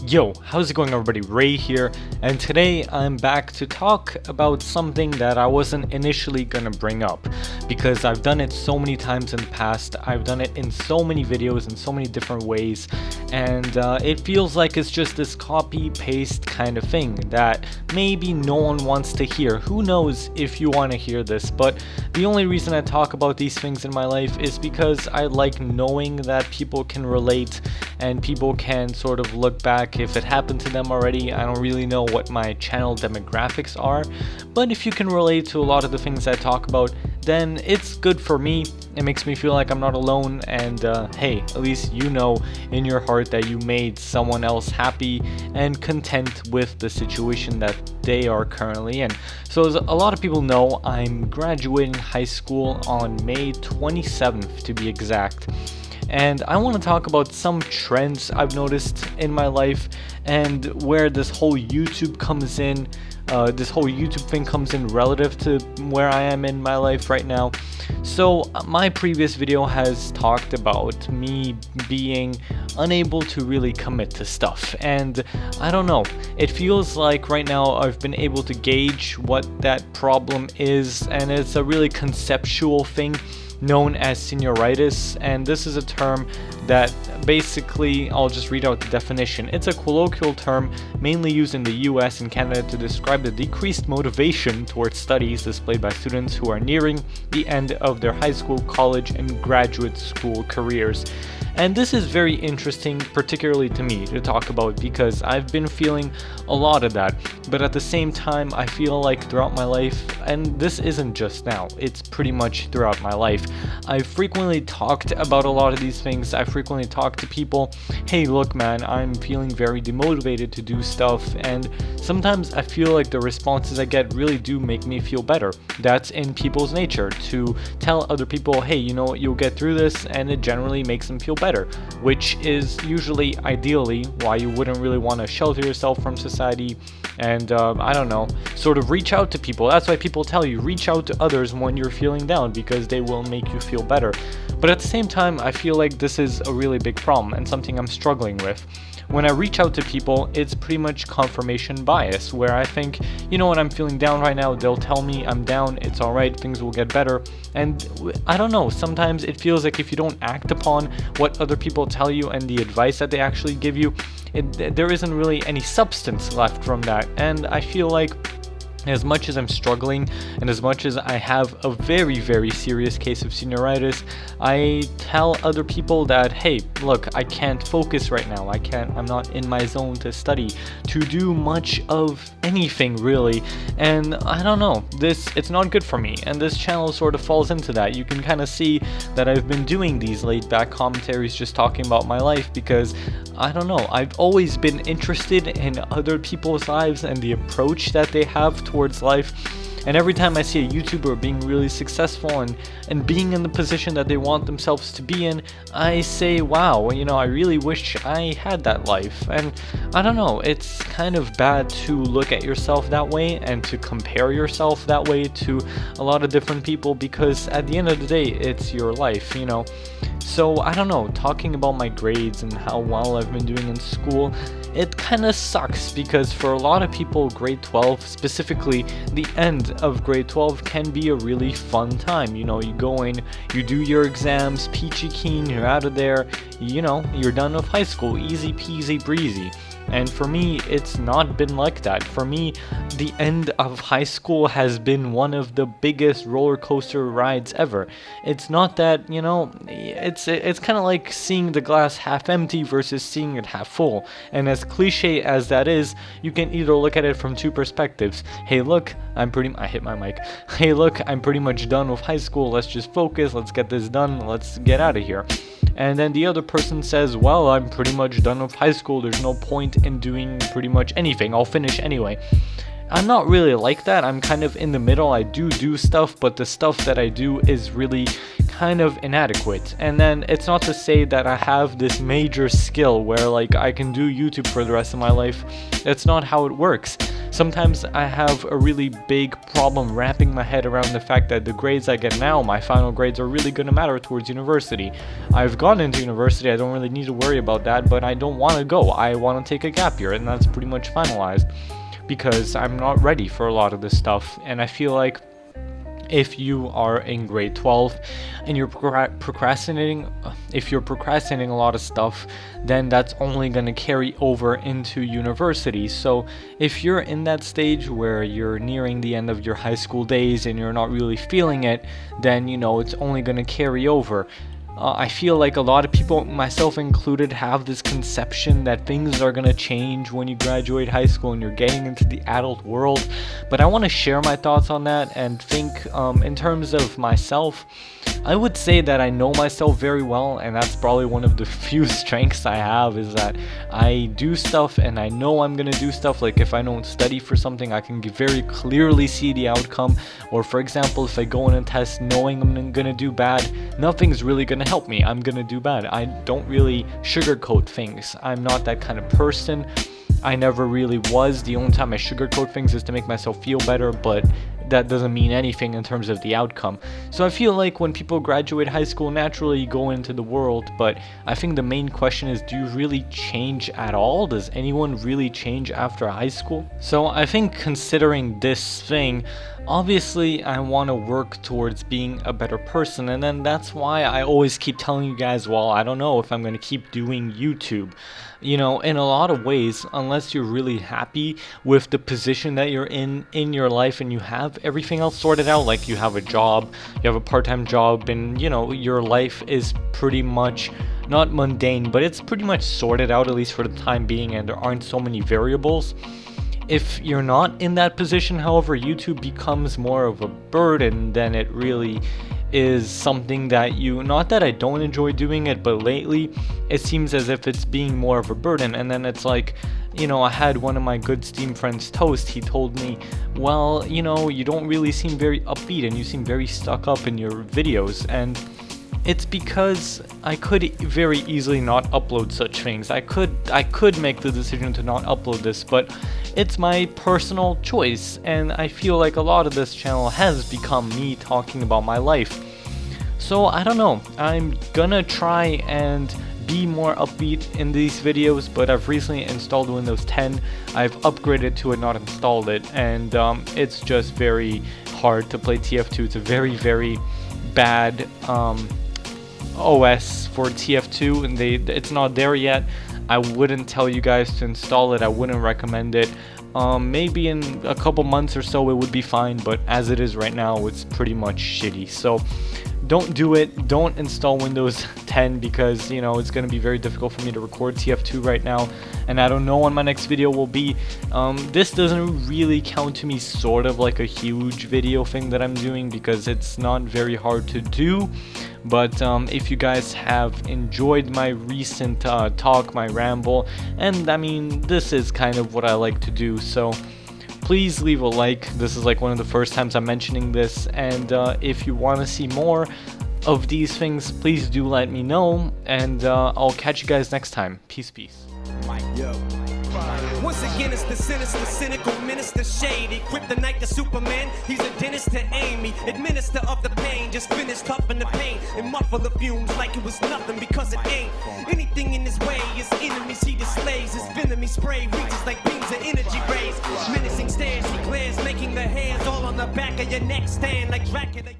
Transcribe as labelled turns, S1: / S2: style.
S1: Yo, how's it going everybody? Ray here, and today I'm back to talk about something that I wasn't initially gonna bring up because I've done it so many times in the past. I've done it in so many videos in so many different ways, and it feels like it's just this copy-paste kind of thing that maybe no one wants to hear. Who knows if you want to hear this, but the only reason I talk about these things in my life is because I like knowing that people can relate and people can sort of look back if it happened to them already. I don't really know what my channel demographics are, but if you can relate to a lot of the things I talk about, then it's good for me. It makes me feel like I'm not alone, and hey, at least you know in your heart that you made someone else happy and content with the situation that they are currently in. So as a lot of people know, I'm graduating high school on May 27th to be exact. And I want to talk about some trends I've noticed in my life and where this whole YouTube comes in, this whole YouTube thing comes in relative to where I am in my life right now. So my previous video has talked about me being unable to really commit to stuff, and I don't know, it feels like right now I've been able to gauge what that problem is, and it's a really conceptual thing known as senioritis, and this is a term that basically, I'll just read out the definition. It's a colloquial term mainly used in the US and Canada to describe the decreased motivation towards studies displayed by students who are nearing the end of their high school, college, and graduate school careers. And this is very interesting, particularly to me, to talk about because I've been feeling a lot of that. But at the same time, I feel like throughout my life, and this isn't just now, it's pretty much throughout my life, I've frequently talked about a lot of these things. I frequently talk to people, hey look man, I'm feeling very demotivated to do stuff, and sometimes I feel like the responses I get really do make me feel better. That's in people's nature, to tell other people, hey, you know what, you'll get through this, and it generally makes them feel better, which is usually ideally why you wouldn't really want to shelter yourself from society and I don't know, sort of reach out to people. That's why people tell you reach out to others when you're feeling down, because they will make you feel better. But at the same time, I feel like this is a really big problem and something I'm struggling with. When I reach out to people, it's pretty much confirmation bias, where I think, you know what, I'm feeling down right now, they'll tell me I'm down, it's alright, things will get better. And I don't know, sometimes it feels like if you don't act upon what other people tell you and the advice that they actually give you, there isn't really any substance left from that. And I feel like as much as I'm struggling and as much as I have a very, very serious case of senioritis, I tell other people that, hey, look, I can't focus right now. I'm not in my zone to study, to do much of anything really. And I don't know, it's not good for me. And this channel sort of falls into that. You can kind of see that I've been doing these laid back commentaries just talking about my life because, I don't know, I've always been interested in other people's lives and the approach that they have towards life. And every time I see a YouTuber being really successful and being in the position that they want themselves to be in, I say, wow, you know, I really wish I had that life. And I don't know, it's kind of bad to look at yourself that way and to compare yourself that way to a lot of different people, because at the end of the day, it's your life, you know. So I don't know, talking about my grades and how well I've been doing in school, it kind of sucks because for a lot of people, grade 12, specifically the end of grade 12, can be a really fun time. You know, you go in, you do your exams, peachy keen, you're out of there, you know, you're done with high school, easy peasy breezy. And for me, it's not been like that. For me, the end of high school has been one of the biggest roller coaster rides ever. It's not that, you know, it's kind of like seeing the glass half empty versus seeing it half full. And as cliche as that is, you can either look at it from two perspectives. Hey, look, I hit my mic. Hey, look, I'm pretty much done with high school. Let's just focus. Let's get this done. Let's get out of here. And then the other person says, well, I'm pretty much done with high school. There's no point in doing pretty much anything. I'll finish anyway. I'm not really like that. I'm kind of in the middle. I do stuff, but the stuff that I do is really kind of inadequate. And then it's not to say that I have this major skill where like I can do YouTube for the rest of my life. That's not how it works. Sometimes I have a really big problem wrapping my head around the fact that the grades I get now, my final grades, are really going to matter towards university. I've gone into university, I don't really need to worry about that, but I don't want to go. I want to take a gap year, and that's pretty much finalized because I'm not ready for a lot of this stuff. And I feel like if you are in grade 12 and you're procrastinating, if you're procrastinating a lot of stuff, then that's only going to carry over into university. So if you're in that stage where you're nearing the end of your high school days and you're not really feeling it, then it's only going to carry over. I feel like a lot of people, myself included, have this conception that things are going to change when you graduate high school and you're getting into the adult world. But I want to share my thoughts on that and think in terms of myself. I would say that I know myself very well, and that's probably one of the few strengths I have, is that I do stuff and I know I'm gonna do stuff. Like if I don't study for something, I can very clearly see the outcome. Or for example, if I go in a test knowing I'm gonna do bad, nothing's really gonna help me. I'm gonna do bad. I don't really sugarcoat things. I'm not that kind of person. I never really was. The only time I sugarcoat things is to make myself feel better, but that doesn't mean anything in terms of the outcome. So I feel like when people graduate high school, naturally you go into the world, but I think the main question is, do you really change at all? Does anyone really change after high school? So I think considering this thing, obviously I want to work towards being a better person, and then that's why I always keep telling you guys, well, I don't know if I'm going to keep doing YouTube. In a lot of ways, unless you're really happy with the position that you're in your life and you have everything else sorted out, like you have a job, you have a part-time job, and your life is pretty much not mundane, but it's pretty much sorted out, at least for the time being, and there aren't so many variables. If you're not in that position, however, YouTube becomes more of a burden than it really is something that not that I don't enjoy doing it, but lately it seems as if it's being more of a burden. And then it's like, I had one of my good Steam friends, Toast. He told me, well, you don't really seem very upbeat and you seem very stuck up in your videos. And it's because I could very easily not upload such things. I could make the decision to not upload this, but it's my personal choice, and I feel like a lot of this channel has become me talking about my life. So I don't know, I'm gonna try and be more upbeat in these videos, but I've recently installed Windows 10. I've upgraded to it, not installed it, and it's just very hard to play TF2. It's a very, very bad OS for TF2, and it's not there yet. I wouldn't tell you guys to install it. I wouldn't recommend it. Maybe in a couple months or so it would be fine, but as it is right now, it's pretty much shitty. So don't do it. Don't install Windows 10 because it's going to be very difficult for me to record TF2 right now, and I don't know when my next video will be. This doesn't really count to me sort of like a huge video thing that I'm doing because it's not very hard to do. But if you guys have enjoyed my recent talk, my ramble, and I mean, this is kind of what I like to do, so please leave a like. This is like one of the first times I'm mentioning this, and if you want to see more of these things, please do let me know, and I'll catch you guys next time. Peace, peace.
S2: Once again, it's the sinister, cynical minister, shady. Kryptonite to Superman, he's a dentist to Amy. Administer of the pain, just finished huffing the pain and muffle the fumes like it was nothing because it ain't. Anything in his way, his enemies he displays. His venomous spray reaches like beams of energy rays. Menacing stares he glares, making the hairs all on the back of your neck stand like Dracula.